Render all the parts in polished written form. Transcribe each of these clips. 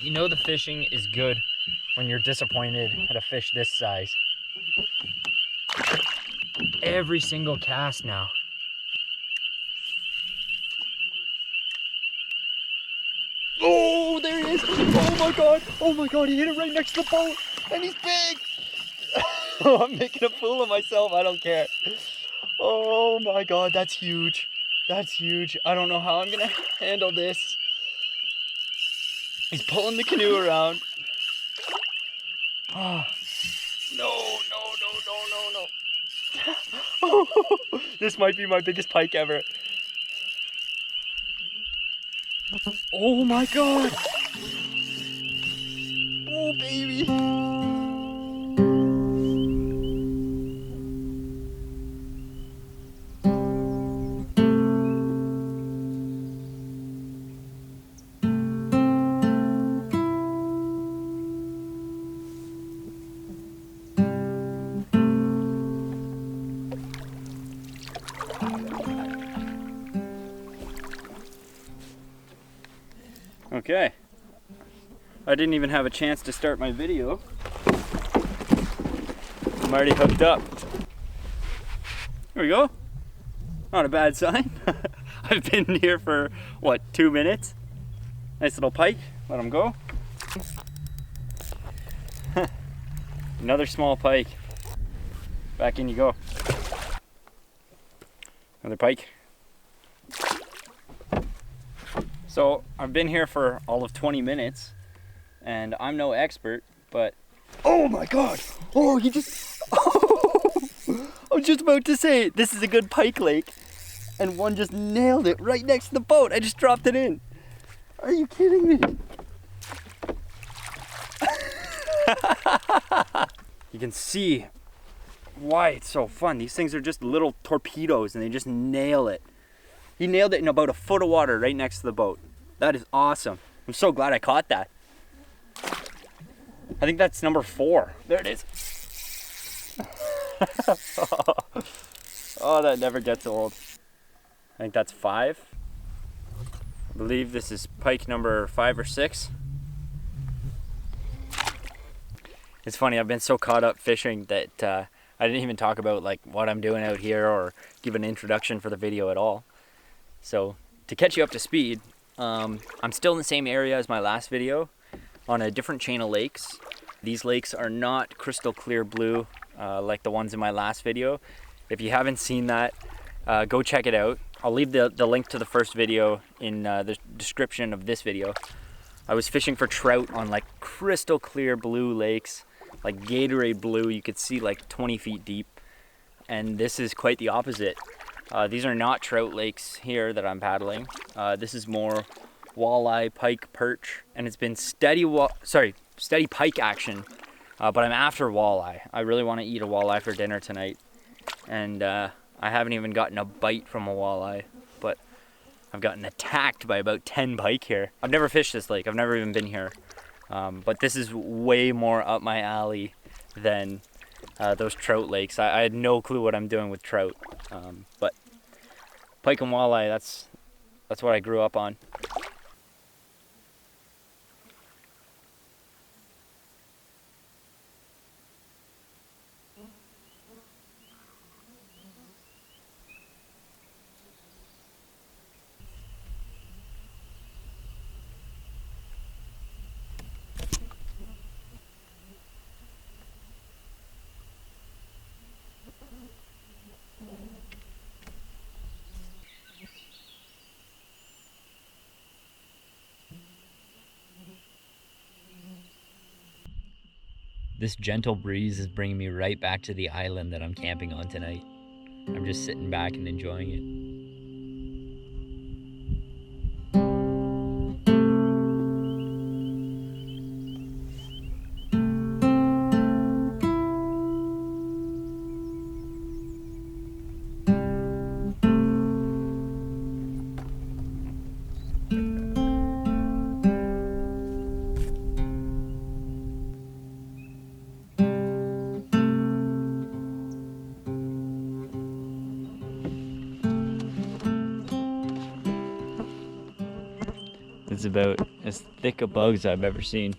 You know the fishing is good when you're disappointed at a fish this size. Every single cast now. Oh, there he is. Oh my God. Oh my God, he hit it right next to the boat. And he's big. Oh, I'm making a fool of myself. I don't care. Oh my God, that's huge. That's huge. I don't know how I'm gonna handle this. He's pulling the canoe around. Oh, no. Oh, this might be my biggest pike ever. Oh my God. Oh, baby. Okay, I didn't even have a chance to start my video. I'm already hooked up. Here we go. Not a bad sign. I've been here for, what, 2 minutes? Nice little pike, let him go. Another small pike. Back in you go. Another pike. So I've been here for all of 20 minutes and I'm no expert, but oh my God, oh, he just, oh, I was just about to say, this is a good pike lake and one just nailed it right next to the boat. I just dropped it in. Are you kidding me? You can see why it's so fun. These things are just little torpedoes and they just nail it. He nailed it in about a foot of water right next to the boat. That is awesome. I'm so glad I caught that. I think that's number 4. There it is. Oh, that never gets old. I think that's 5. I believe this is pike number 5 or 6. It's funny, I've been so caught up fishing that I didn't even talk about like what I'm doing out here or give an introduction for the video at all. So to catch you up to speed, I'm still in the same area as my last video on a different chain of lakes. These lakes are not crystal clear blue like the ones in my last video. If you haven't seen that, go check it out. I'll leave the link to the first video in the description of this video. I was fishing for trout on like crystal clear blue lakes, like Gatorade blue. You could see like 20 feet deep. And this is quite the opposite. These are not trout lakes here that I'm paddling. This is more walleye, pike, perch, and it's been steady pike action, but I'm after walleye. I really want to eat a walleye for dinner tonight, and I haven't even gotten a bite from a walleye, but I've gotten attacked by about 10 pike here. I've never fished this lake. I've never even been here, but this is way more up my alley than those trout lakes. I had no clue what I'm doing with trout, but pike and walleye, that's what I grew up on. This gentle breeze is bringing me right back to the island that I'm camping on tonight. I'm just sitting back and enjoying it. That's about as thick of bugs I've ever seen.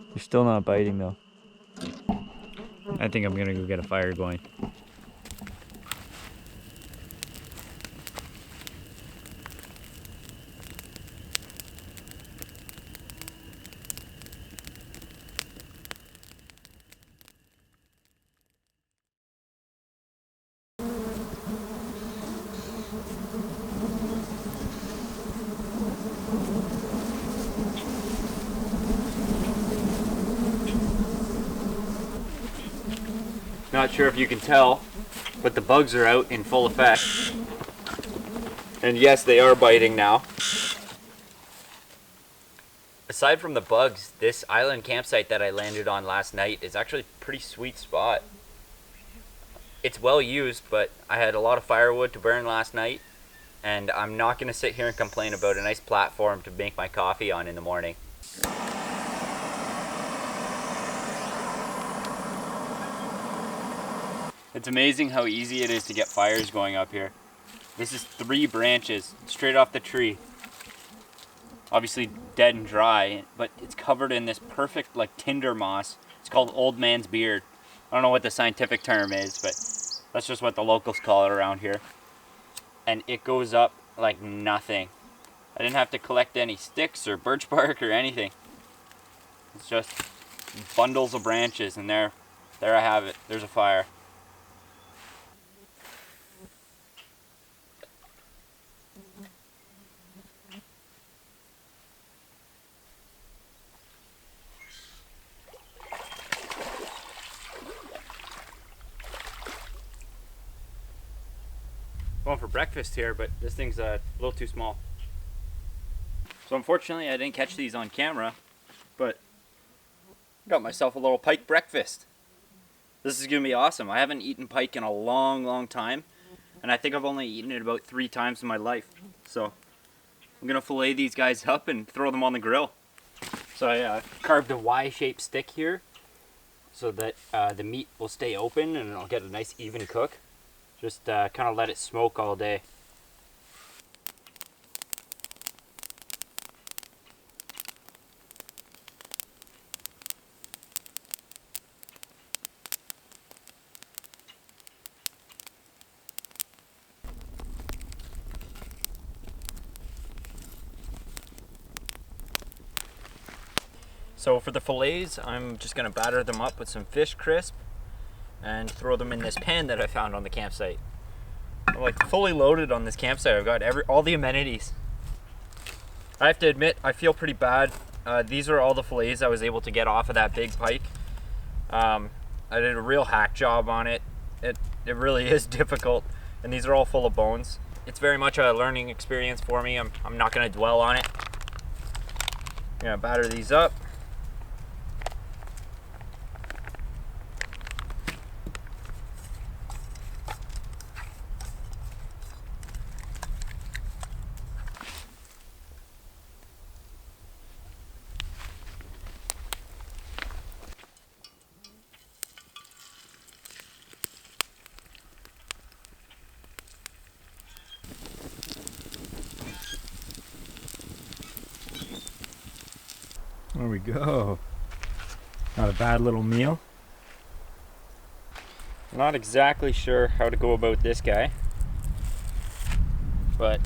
They're still not biting though. I think I'm gonna go get a fire going. Not sure if you can tell, but the bugs are out in full effect. And yes, they are biting now. Aside from the bugs, this island campsite that I landed on last night is actually a pretty sweet spot. It's well used, but I had a lot of firewood to burn last night, and I'm not going to sit here and complain about a nice platform to make my coffee on in the morning. It's amazing how easy it is to get fires going up here. This is 3 branches straight off the tree. Obviously dead and dry, but it's covered in this perfect like tinder moss. It's called old man's beard. I don't know what the scientific term is, but that's just what the locals call it around here. And it goes up like nothing. I didn't have to collect any sticks or birch bark or anything. It's just bundles of branches, and there I have it. There's a fire. Going for breakfast here, but this thing's a little too small. So unfortunately I didn't catch these on camera, but I got myself a little pike breakfast. This is gonna be awesome. I haven't eaten pike in a long time, and I think I've only eaten it about 3 times in my life. So I'm gonna fillet these guys up and throw them on the grill. So I carved a Y-shaped stick here so that the meat will stay open and I'll get a nice even cook. Just kind of let it smoke all day. So for the fillets, I'm just going to batter them up with some fish crisp and throw them in this pan that I found on the campsite. I'm like fully loaded on this campsite. I've got all the amenities. I have to admit, I feel pretty bad. These are all the fillets I was able to get off of that big pike. I did a real hack job on it. It really is difficult, and these are all full of bones. It's very much a learning experience for me. I'm not going to dwell on it. I'm going to batter these up. There we go. Not a bad little meal. Not exactly sure how to go about this guy, but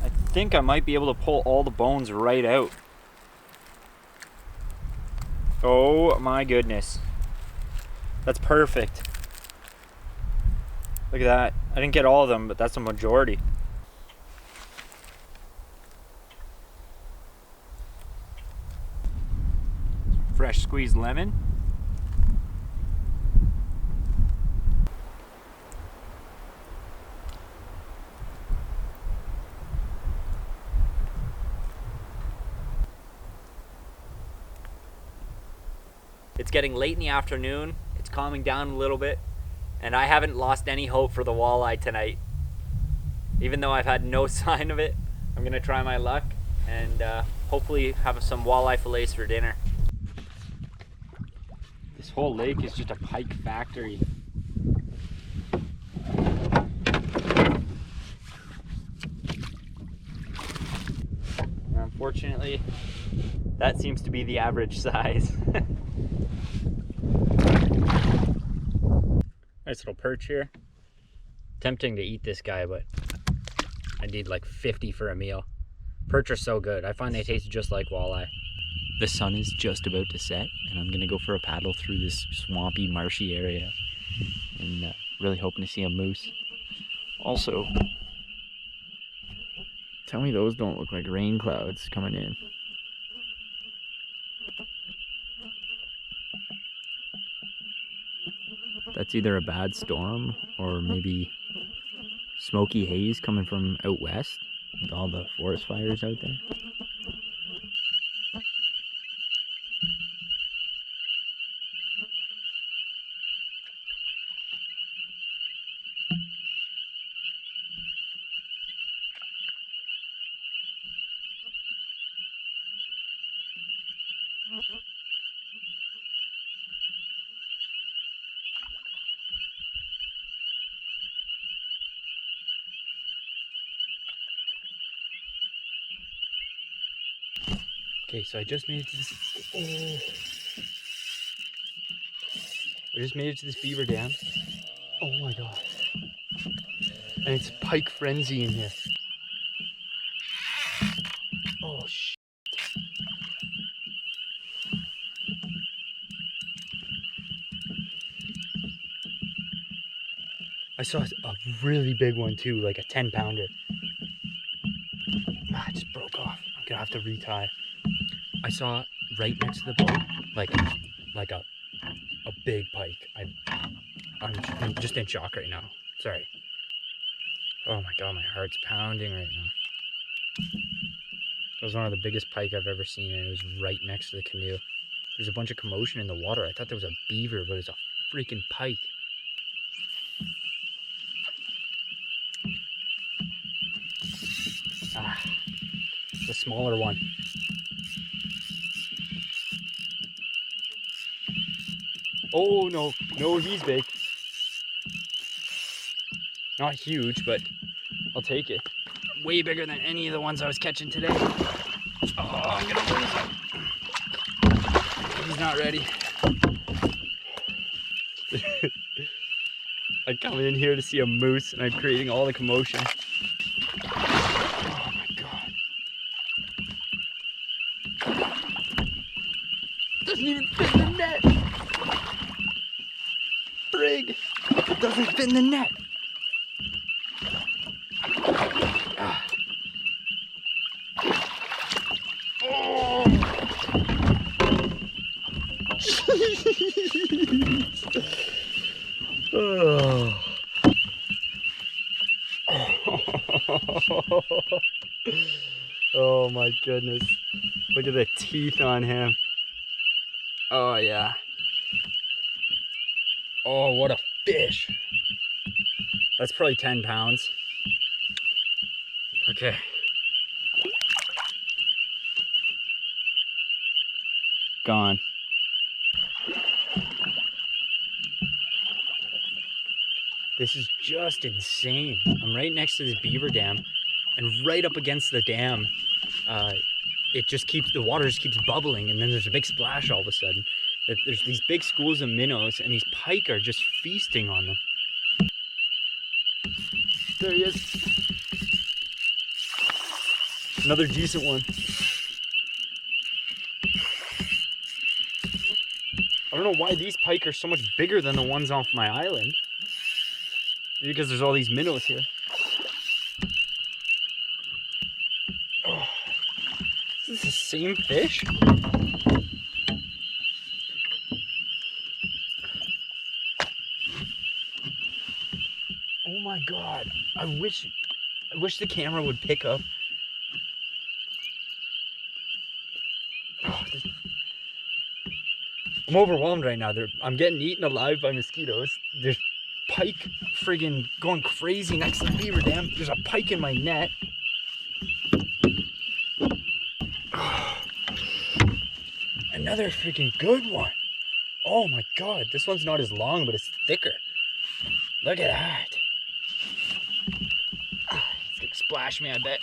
I think I might be able to pull all the bones right out. Oh my goodness. That's perfect. Look at that. I didn't get all of them, but that's a majority. Fresh squeezed lemon. It's getting late in the afternoon. It's calming down a little bit, and I haven't lost any hope for the walleye tonight. Even though I've had no sign of it, I'm gonna try my luck and hopefully have some walleye fillets for dinner. This whole lake is just a pike factory. Fortunately, that seems to be the average size. Nice little perch here. Tempting to eat this guy, but I need like 50 for a meal. Perch are so good. I find they taste just like walleye. The sun is just about to set, and I'm gonna go for a paddle through this swampy, marshy area, and really hoping to see a moose. Also, tell me those don't look like rain clouds coming in. That's either a bad storm or maybe smoky haze coming from out west with all the forest fires out there. Okay, so I just made it to this. I just made it to this beaver dam. Oh my god! And it's pike frenzy in here. Oh shit! I saw a really big one too, like a 10-pounder. Ah, it just broke off. I'm gonna have to retie. I saw right next to the boat, like a big pike. I'm just in shock right now. Sorry. Oh my god, my heart's pounding right now. It was one of the biggest pike I've ever seen, and it was right next to the canoe. There's a bunch of commotion in the water. I thought there was a beaver, but it's a freaking pike. Ah, it's a smaller one. Oh no, no, he's big. Not huge, but I'll take it. Way bigger than any of the ones I was catching today. Oh, I'm gonna lose him. He's not ready. I come in here to see a moose and I'm creating all the commotion. Oh my god. It doesn't even fit in the net. Frig. It doesn't fit in the net. Oh. Oh my goodness. Look at the teeth on him. Oh yeah. Oh, what a fish. That's probably 10 pounds. Okay. Gone. This is just insane. I'm right next to this beaver dam, and right up against the dam, the water just keeps bubbling, and then there's a big splash all of a sudden. There's these big schools of minnows, and these pike are just feasting on them. There he is. Another decent one. I don't know why these pike are so much bigger than the ones off my island. Maybe because there's all these minnows here. Oh, is this the same fish? Oh my god. I wish the camera would pick up. Oh, I'm overwhelmed right now. I'm getting eaten alive by mosquitoes. There's pike friggin' going crazy next to the beaver dam. There's a pike in my net. Another freaking good one. Oh my god, this one's not as long, but it's thicker. Look at that. It's gonna splash me, I bet.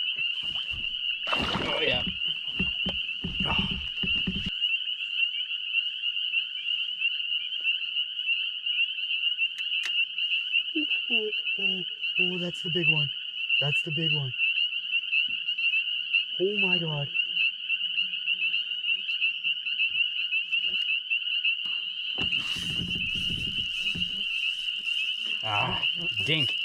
Oh yeah. that's the big one. That's the big one. Oh my God. Ah, dink.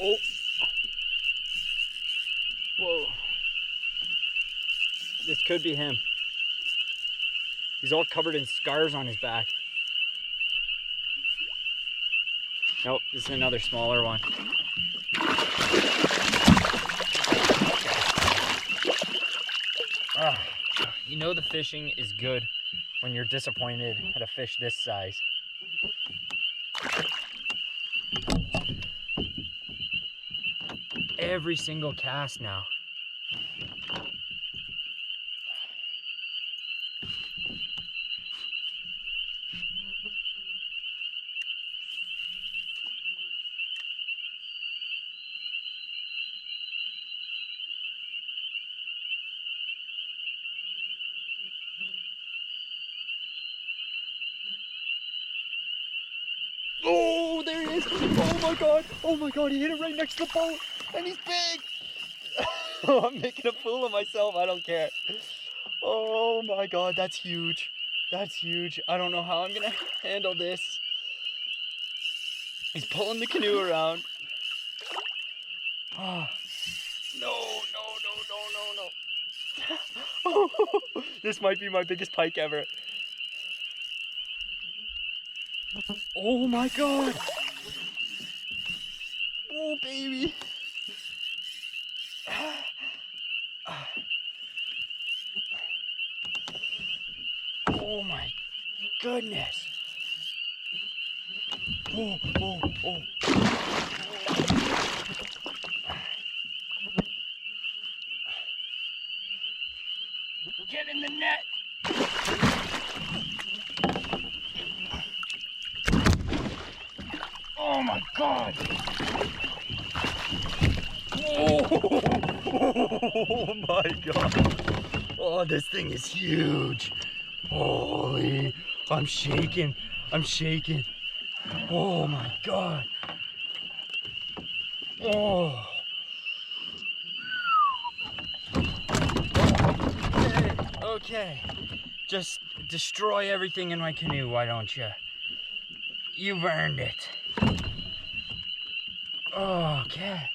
Oh. Whoa. This could be him. He's all covered in scars on his back. Nope, this is another smaller one. Ah, you know the fishing is good when you're disappointed at a fish this size. Every single cast now. Oh, there he is. Oh my God. Oh my God, he hit it right next to the boat. And he's big. Oh, I'm making a fool of myself. I don't care. Oh my God, that's huge. That's huge. I don't know how I'm gonna handle this. He's pulling the canoe around. Oh, no. Oh, this might be my biggest pike ever. Oh my God. Oh, baby. Oh my goodness. Oh. Get in the net. Oh my God. Oh my God. Oh, this thing is huge. Holy, I'm shaking. Oh my God. Oh. Okay. Just destroy everything in my canoe, why don't you? You've earned it. Okay.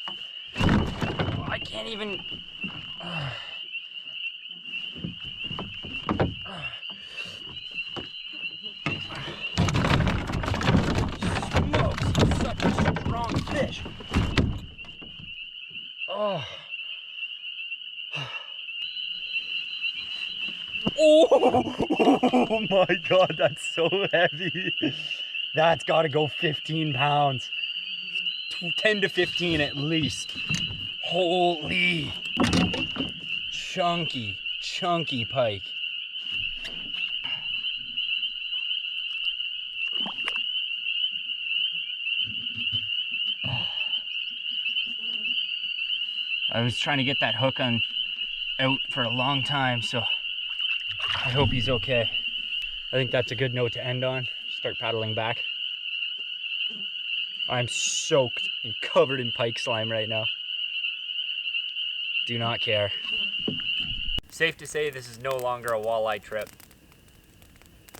I can't even... Smokes, he's such a strong fish. Oh. Oh my God, that's so heavy. That's got to go 15 pounds. 10 to 15 at least. Holy. Chunky pike. I was trying to get that hook on out for a long time, so I hope he's okay. I think that's a good note to end on. Start paddling back. I'm soaked and covered in pike slime right now. Do not care. Safe to say this is no longer a walleye trip.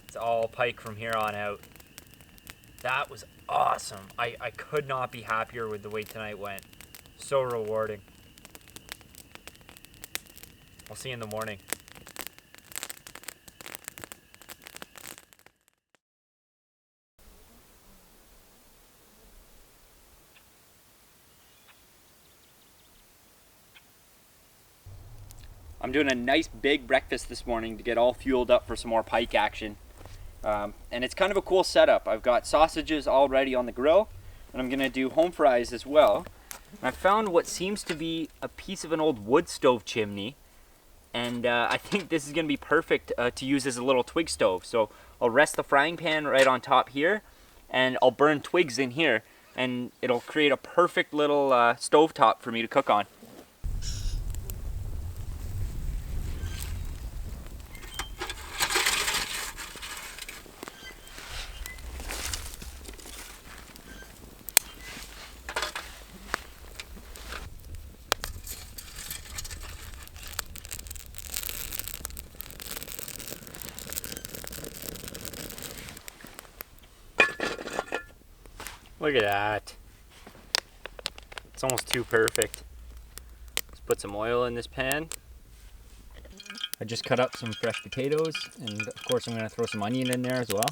It's all pike from here on out. That was awesome. I could not be happier with the way tonight went. So rewarding. I'll see you in the morning. I'm doing a nice big breakfast this morning to get all fueled up for some more pike action. And it's kind of a cool setup. I've got sausages already on the grill, and I'm gonna do home fries as well. And I found what seems to be a piece of an old wood stove chimney, and I think this is gonna be perfect to use as a little twig stove. So I'll rest the frying pan right on top here, and I'll burn twigs in here, and it'll create a perfect little stove top for me to cook on. Look at that. It's almost too perfect. Let's put some oil in this pan. I just cut up some fresh potatoes, and of course I'm going to throw some onion in there as well.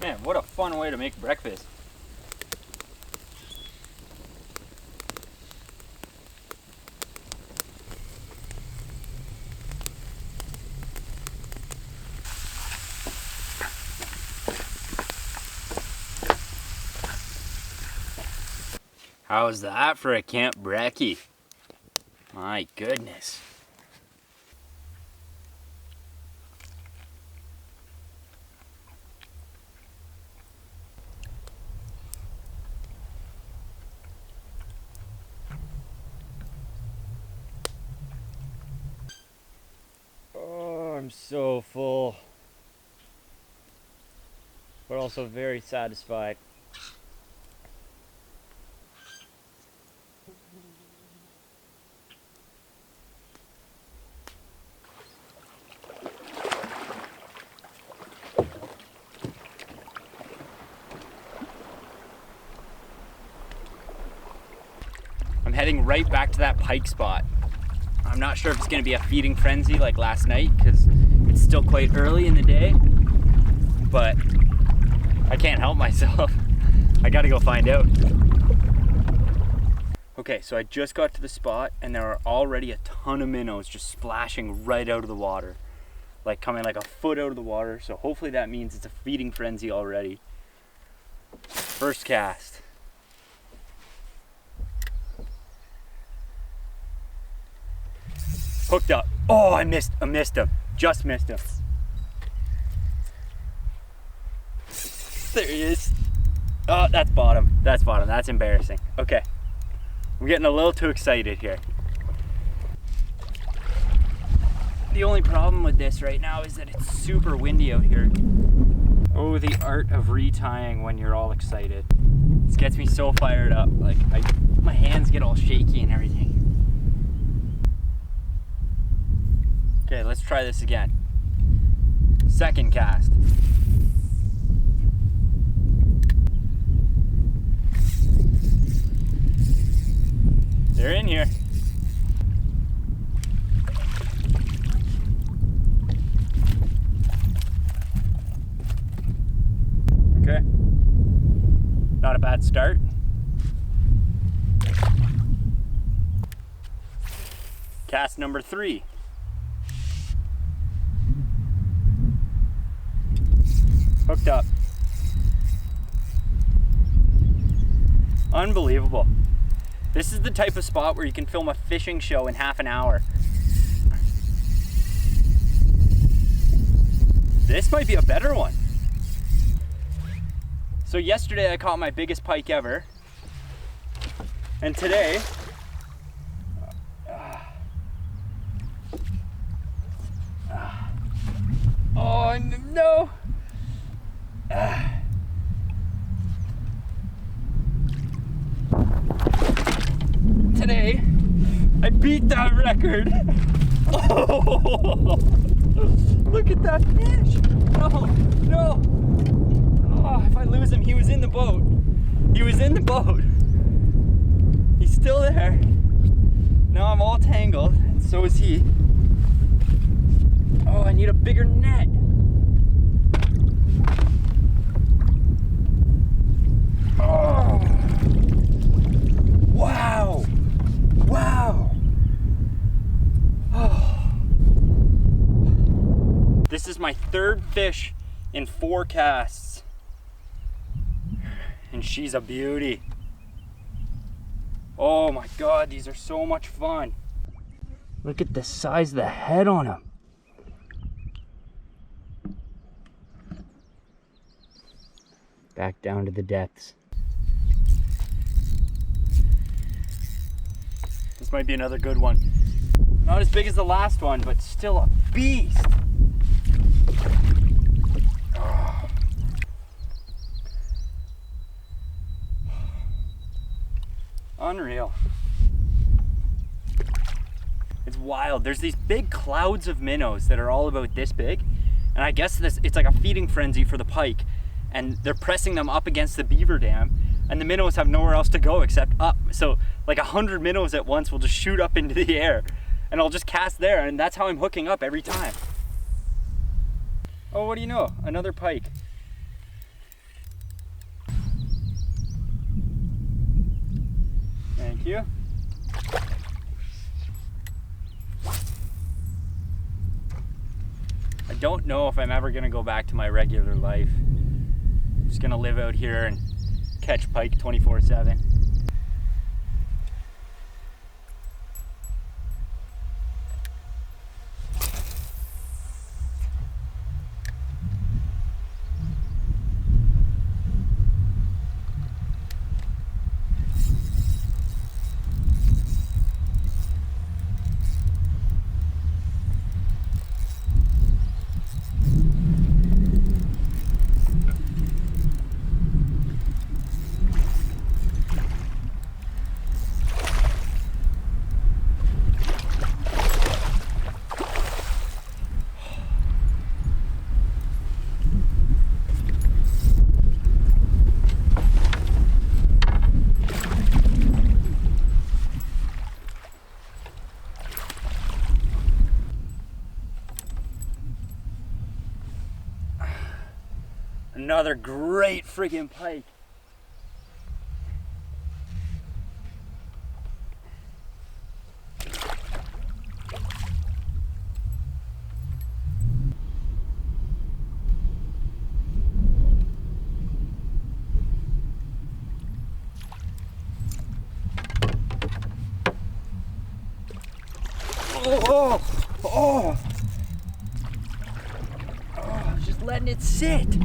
Man, what a fun way to make breakfast. How's that for a camp brekkie? My goodness. Oh, I'm so full, but also very satisfied. I'm heading right back to that pike spot. I'm not sure if it's going to be a feeding frenzy like last night because it's still quite early in the day, but I can't help myself. I got to go find out. Okay, so I just got to the spot and there are already a ton of minnows just splashing right out of the water, like coming like a foot out of the water. So hopefully that means it's a feeding frenzy already. First cast. Hooked up. Oh, I missed him. Just missed him. There he is. Oh, that's bottom. That's bottom. That's embarrassing. Okay. I'm getting a little too excited here. The only problem with this right now is that it's super windy out here. Oh, the art of retying when you're all excited. This gets me so fired up. Like, my hands get all shaky and everything. Okay, let's try this again. Second cast. They're in here. Okay. Not a bad start. Cast number 3. Hooked up. Unbelievable. This is the type of spot where you can film a fishing show in half an hour. This might be a better one. So yesterday I caught my biggest pike ever. And today, oh no! Today, I beat that record. Oh, look at that fish. No, no. Oh, if I lose him, he was in the boat. He was in the boat. He's still there. Now I'm all tangled, and so is he. Oh, I need a bigger net. Oh. Wow. Wow. Oh. This is my third fish in 4 casts. And she's a beauty. Oh my God, these are so much fun. Look at the size of the head on them. Back down to the depths. This might be another good one. Not as big as the last one, but still a beast. Oh. Unreal. It's wild. There's these big clouds of minnows that are all about this big. And I guess it's like a feeding frenzy for the pike. And they're pressing them up against the beaver dam. And the minnows have nowhere else to go except up. So like 100 minnows at once will just shoot up into the air. And I'll just cast there. And that's how I'm hooking up every time. Oh, what do you know? Another pike. Thank you. I don't know if I'm ever gonna go back to my regular life. I'm just gonna live out here and catch pike 24/7. Another great friggin' pike. Oh, just letting it sit.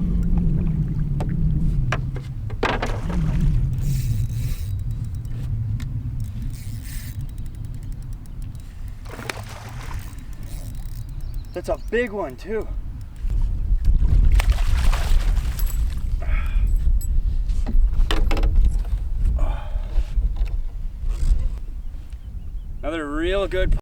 That's a big one too. Another real good.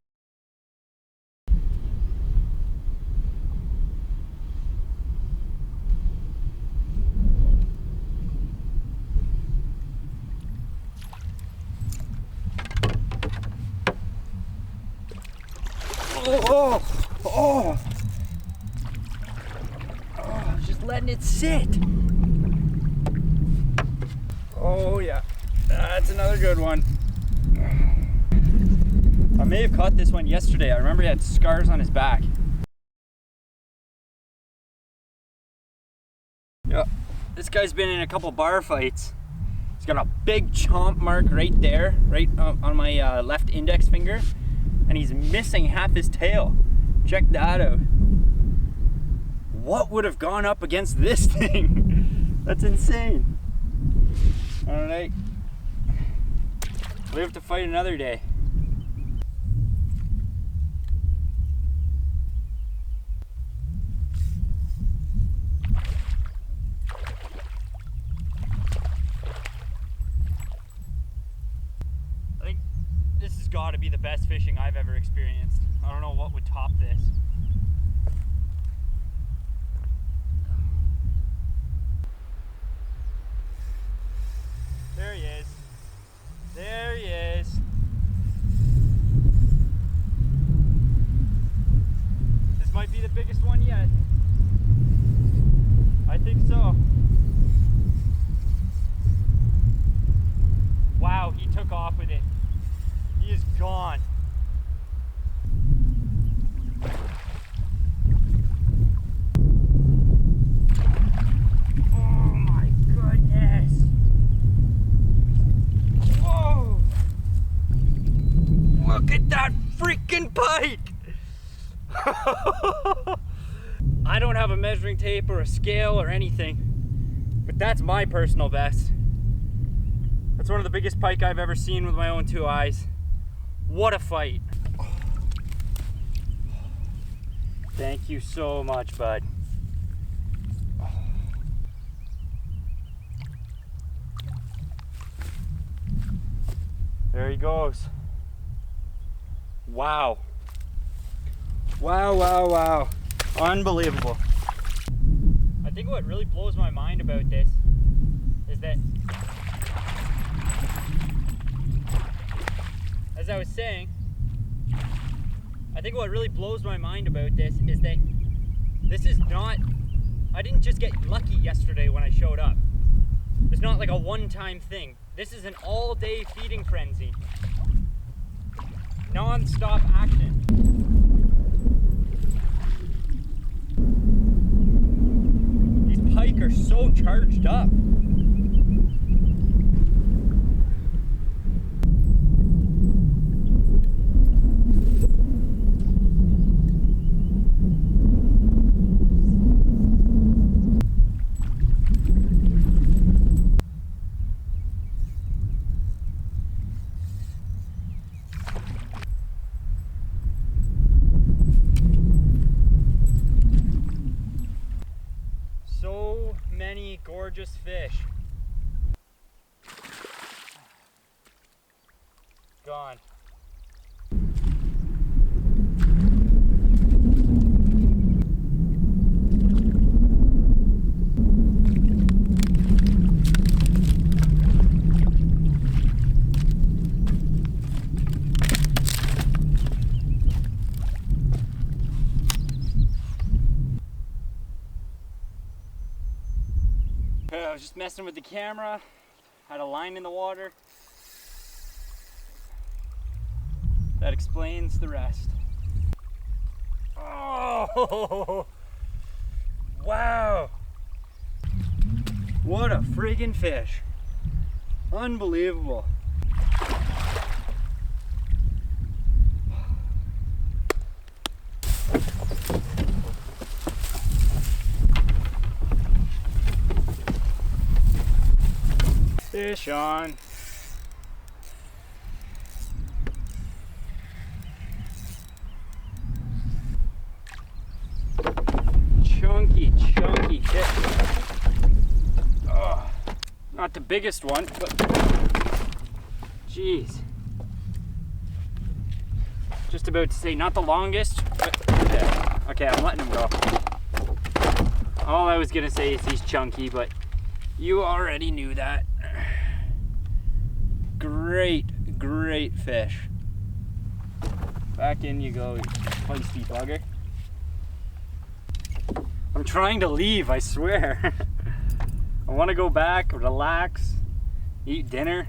Just letting it sit. Oh yeah, that's another good one. I may have caught this one yesterday. I remember he had scars on his back. Yeah, this guy's been in a couple bar fights. He's got a big chomp mark right there, right on my left index finger. And he's missing half his tail. Check that out. What would have gone up against this thing? That's insane. All right. Live to fight another day. I think this has got to be the best fishing I've ever experienced. I don't know what would top this. There he is. There he is. This might be the biggest one yet. I think so. Wow, he took off with it. He is gone. Oh my goodness. Whoa. Look at that freaking pike. I don't have a measuring tape or a scale or anything, but that's my personal best. That's one of the biggest pike I've ever seen with my own two eyes. What a fight. Thank you so much, bud. There he goes. Wow. Wow, wow, wow. Unbelievable. I think what really blows my mind about this is that, as I was saying, I think what really blows my mind about this is that this is not, I didn't just get lucky yesterday when I showed up. It's not like a one-time thing. This is an all-day feeding frenzy. Non-stop action. These pike are so charged up. So many gorgeous fish. Gone. I was just messing with the camera, had a line in the water. That explains the rest. Oh, wow. What a friggin' fish. Unbelievable. Fish on. Chunky fish. Oh, not the biggest one, but jeez. Just about to say not the longest, but yeah. Okay, I'm letting him go. All I was gonna say is he's chunky, but you already knew that. Great fish. Back in you go, you feisty bugger. I'm trying to leave, I swear. I want to go back, relax, eat dinner.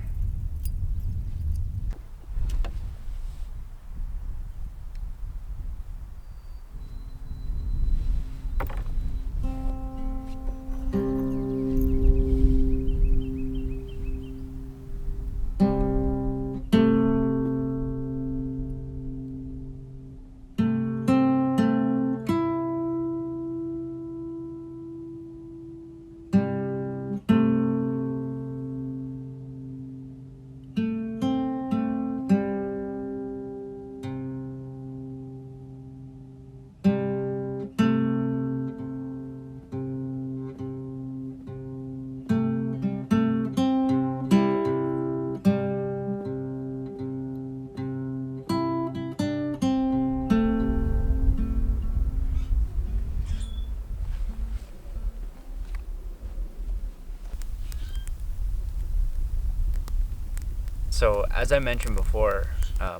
So as I mentioned before,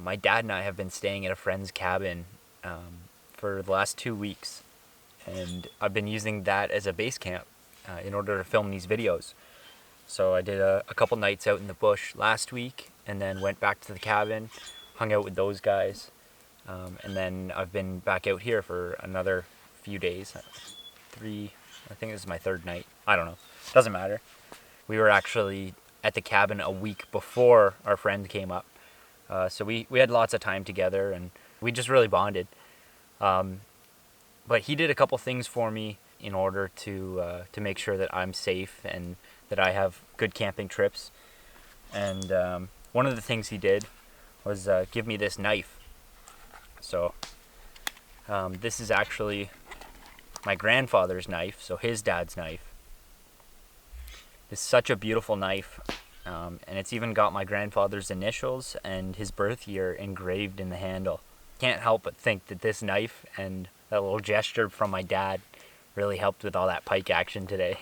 my dad and I have been staying at a friend's cabin for the last 2 weeks, and I've been using that as a base camp in order to film these videos. So I did a couple nights out in the bush last week, and then went back to the cabin, hung out with those guys, and then I've been back out here for another few days. I think this is my third night. I don't know. Doesn't matter. We were actually at the cabin a week before our friend came up. So we had lots of time together, and we just really bonded. But he did a couple things for me in order to make sure that I'm safe and that I have good camping trips. And one of the things he did was give me this knife. So this is actually my grandfather's knife, so his dad's knife. It's such a beautiful knife. And it's even got my grandfather's initials and his birth year engraved in the handle. Can't help but think that this knife and that little gesture from my dad really helped with all that pike action today.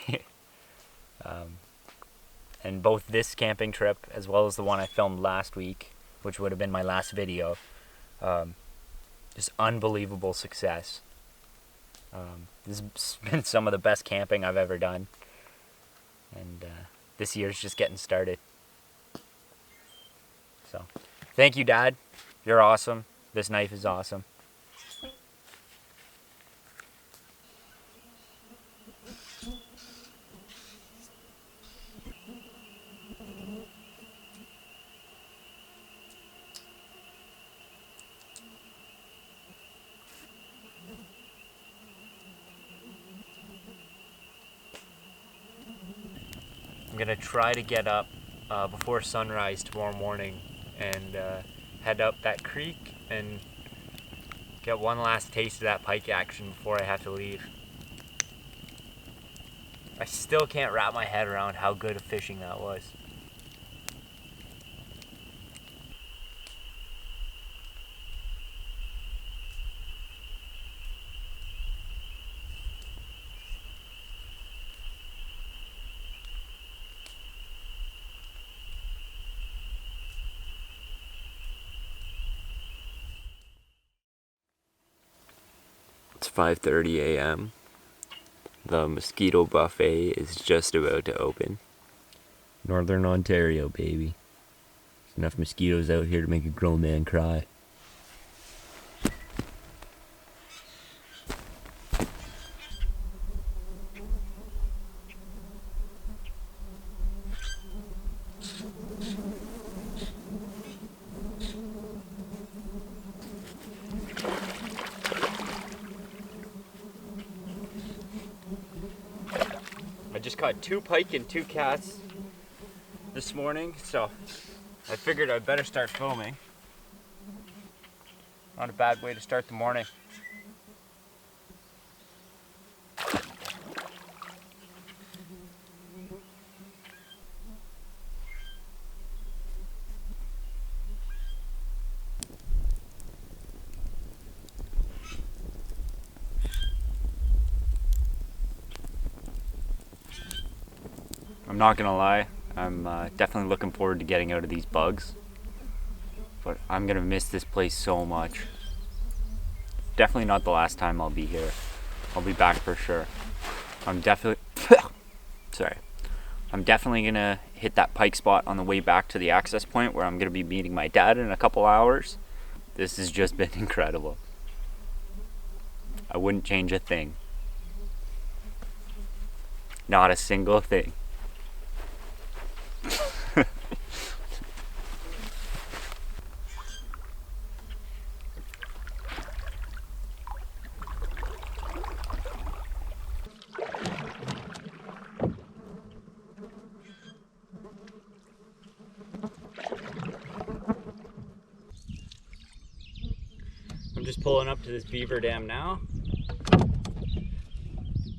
And both this camping trip as well as the one I filmed last week, which would have been my last video, just unbelievable success. This has been some of the best camping I've ever done, and this year's just getting started. So thank you, Dad, you're awesome. This knife is awesome. I'm gonna try to get up before sunrise tomorrow morning and head up that creek and get one last taste of that pike action before I have to leave. I still can't wrap my head around how good of fishing that was. It's 5:30 a.m. The mosquito buffet is just about to open. Northern Ontario, baby. There's enough mosquitoes out here to make a grown man cry. I just caught 2 pike and 2 cats this morning, so I figured I'd better start filming. Not a bad way to start the morning. I'm not gonna lie, I'm definitely looking forward to getting out of these bugs, but I'm gonna miss this place so much. Definitely not the last time I'll be here. I'll be back for sure. I'm definitely gonna hit that pike spot on the way back to the access point where I'm gonna be meeting my dad in a couple hours. This has just been incredible. I wouldn't change a thing. Not a single thing. I'm just pulling up to this beaver dam now.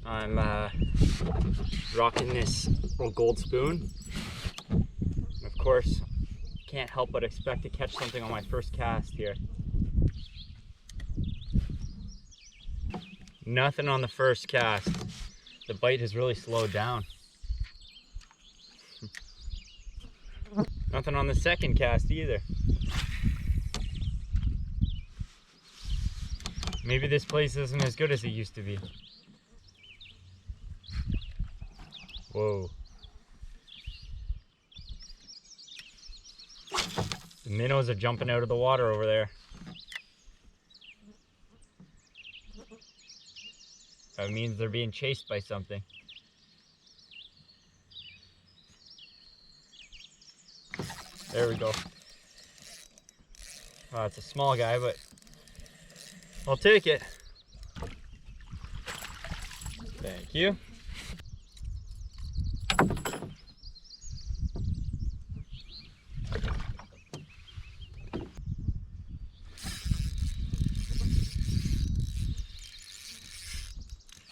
I'm rocking this little gold spoon. Of course, can't help but expect to catch something on my first cast here. Nothing on the first cast. The bite has really slowed down. Nothing on the second cast either. Maybe this place isn't as good as it used to be. Whoa. The minnows are jumping out of the water over there. That means they're being chased by something. There we go. Oh, it's a small guy, but I'll take it. Thank you.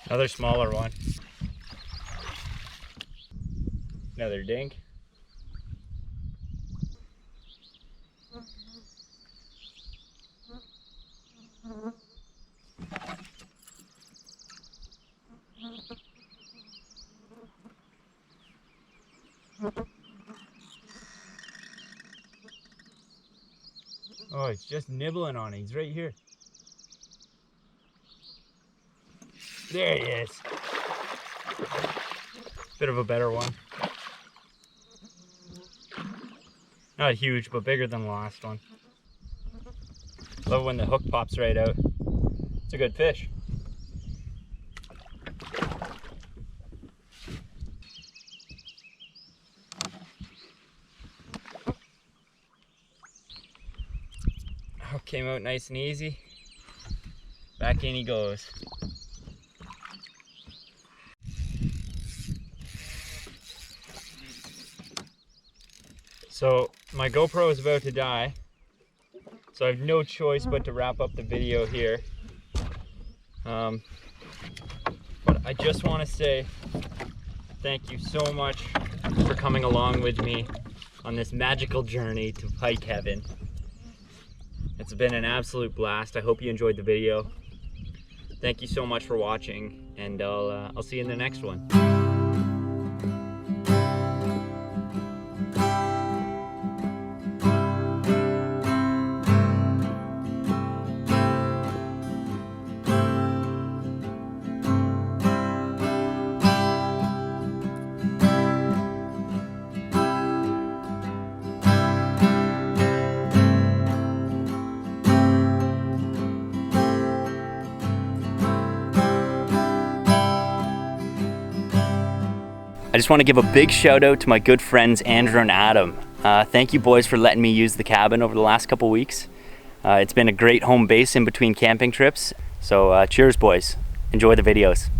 Another smaller one. Another dink. Oh, he's just nibbling on it. He's right here. There he is. Bit of a better one. Not huge, but bigger than the last one. Love when the hook pops right out. It's a good fish. Hook came out nice and easy. Back in he goes. So my GoPro is about to die, so I have no choice but to wrap up the video here. But I just want to say thank you so much for coming along with me on this magical journey to pike heaven. It's been an absolute blast. I hope you enjoyed the video. Thank you so much for watching, and I'll see you in the next one. I just want to give a big shout out to my good friends Andrew and Adam. Thank you boys for letting me use the cabin over the last couple weeks. It's been a great home base in between camping trips. So cheers boys, enjoy the videos.